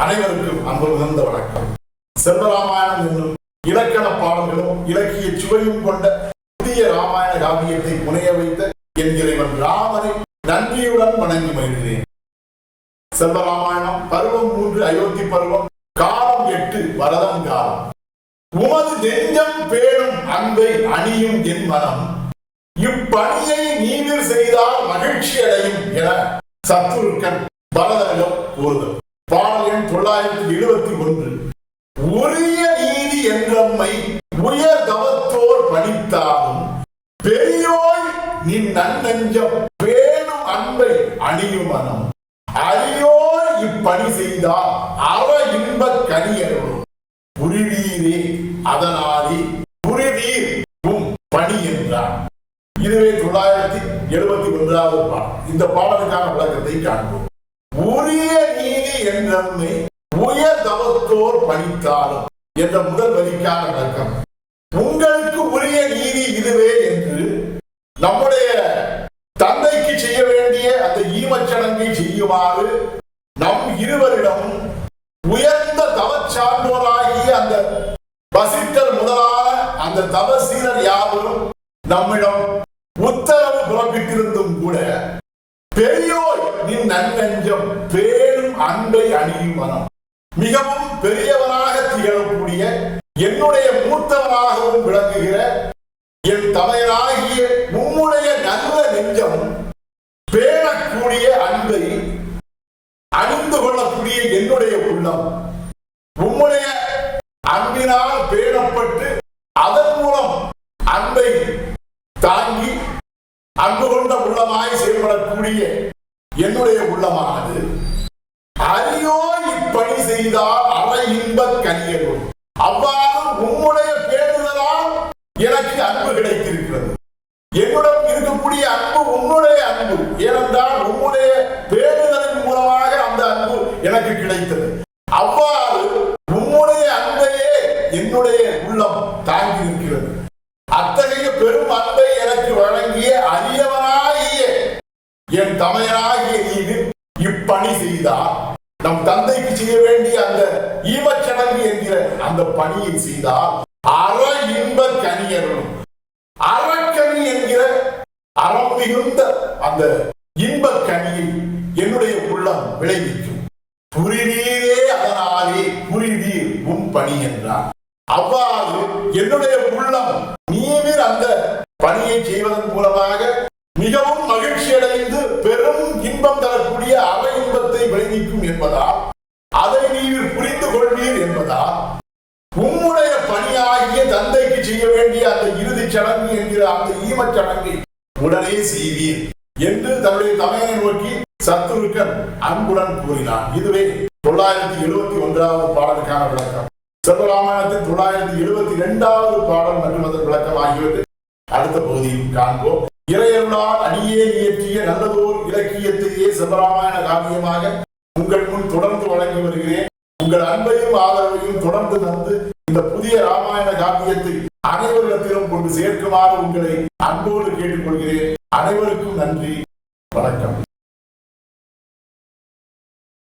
அனைவருக்கும் அன்பு மிகுந்த வணக்கம். செல்வராமாயணம் என்னும் இலக்கண பாடல்களும் இலக்கிய சுவையும் கொண்ட புதிய ராமாயண காவியத்தை புனைய வைத்த என் இறைவன் ராமனை நன்றியுடன் வணங்கி மகிழ்கிறேன். செல்வராமாயணம் பருவம் 3 அயோத்தி பருவம், காலம் 8 வரதம் காலம். உமது நெஞ்சம் பேணும் அன்பை அணியும் என் மனம், இப்பணியை நீவிர் செய்தால் மகிழ்ச்சி அடையும் என சத்துருக்கன் பரதனிடம் கூறுதல். பாடல் எண் 971. உரிய நீதி என்றம்மை உயர் தவத்தோர் பணித்தாலும் பெரியோய் நின் நன்னெஞ்சம் பேணும் அன்பை அணியும் மனம், அரியோய் இப்பணி செய்தால் அற இன்பக் கனியரும் புரிவீரே அதனாலே புரிவீர் உம் பணி என்றார். இதுவே 971வது பாடல். இந்த பாடலுக்கான விளக்கத்தை காண்போம். உரிய நீதி என்றம்மை உயர் தவத்தோர் பணித்தாலும் என்ற முதல் வரிக்கான விளக்கம். உங்களுக்கு உரிய நீதி இதுவே என்று நம்முடைய தந்தைக்கு செய்ய வேண்டிய அந்த ஈமச்சடங்கை செய்யுமாறு நம் இருவரிடம் உயர்ந்த தவச்சார்ந்தோராகிய அந்த வசிட்டர் முதலான அந்த தவசீலர் யாவரும் நம்மிடம் உத்தரவு பிறப்பித்திருந்தும் கூட பெரியோய் நின் நன்னெஞ்சம் பேரும் அன்பை அணியும் மனம், மிகவும் பெரியவனாக திகழக்கூடிய என்னுடைய மூத்தவனாகவும் விளங்குகிற என் தமையனாகிய உம்முடைய நல்ல நெஞ்சம் பேணக்கூடிய அன்பை அணிந்து கொள்ளக்கூடிய என்னுடைய உள்ளம் உம்முடைய அன்பினால் பேணப்பட்டு அதன் மூலம் அன்பை தாங்கி அன்பு கொண்ட உள்ளமாய் செயல்படக்கூடிய என்னுடைய உள்ளமானது அரியோ இப்பணி செய்தால் அற இன்பக் கனியரும், அவ்வாறு உம்முடைய பேணுதலால் எனக்கு அன்பு கிடைத்திருக்கிறது. என்னுடன் இருக்கக்கூடிய அன்பு உன்னுடைய அன்பு, ஏனென்றால் உம்முடைய பேணுதலின் மூலமாக அந்த அன்பு எனக்கு கிடைத்தது. அவ்வாறு உம்முடைய அன்பையே என்னுடைய உள்ளம் தாங்கி இருக்கிறது. அத்தகைய பெரும் அன்பை எனக்கு வழங்கிய அரியவனாகிய என் தமையனாகிய நீர் இப்பணி செய்தார், நம் தந்தைக்கு செய்ய வேண்டிய அந்த ஈமச்சடங்கு என்கிற அந்த பணியை செய்தால் அற இன்பக் கனியரும், அறக்கனி என்கிற அறம் மிகுந்த அந்த இன்பக் கனியை என்னுடைய உள்ளம் விளைவிக்கும். புரிவீரே அதனாலே புரிவீர் உன் பணி என்றார். அவ்வாறு என்னுடைய உள்ளம் நீவிர் அந்த பணியை செய்வதன் மூலமாக மிகவும் மகிழ்ச்சி அடைந்து பெரும் இன்பம் தரக்கூடிய அற இன்பத்தை விளைவிக்கும் என்பதால், அதை நீர் புரிந்து கொள்வீர் என்பதால், உம்முடைய பணியாகிய தந்தைக்கு செய்ய வேண்டிய அந்த இறுதி சடங்கு என்கிற அந்த ஈமச்சடங்கை உடனே செய்வீர் என்று தன்னுடைய தமையனை நோக்கி சத்துருக்கன் அன்புடன் கூறினார். இதுவே 971வது பாடலுக்கான விளக்கம். செல்வராமாயணத்தின் 972வது பாடல் மற்றும் அதன் விளக்கம் ஆகியவற்றை அடுத்த பகுதியில் காண்போம். இறையருளால் அடியே இயற்றிய நல்லதோர் இலக்கியத்தையே செல்வராமாயண காவியமாக உங்கள் முன் தொடர்ந்து வழங்கி வருகிறேன். உங்கள் அன்பையும் ஆதரவையும் தொடர்ந்து தந்து இந்த புதிய ராமாயண காவியத்தை அனைவரிடத்திலும் கொண்டு சேர்க்குமாறு உங்களை அன்போடு கேட்டுக்கொள்கிறேன். அனைவருக்கும் நன்றி, வணக்கம்.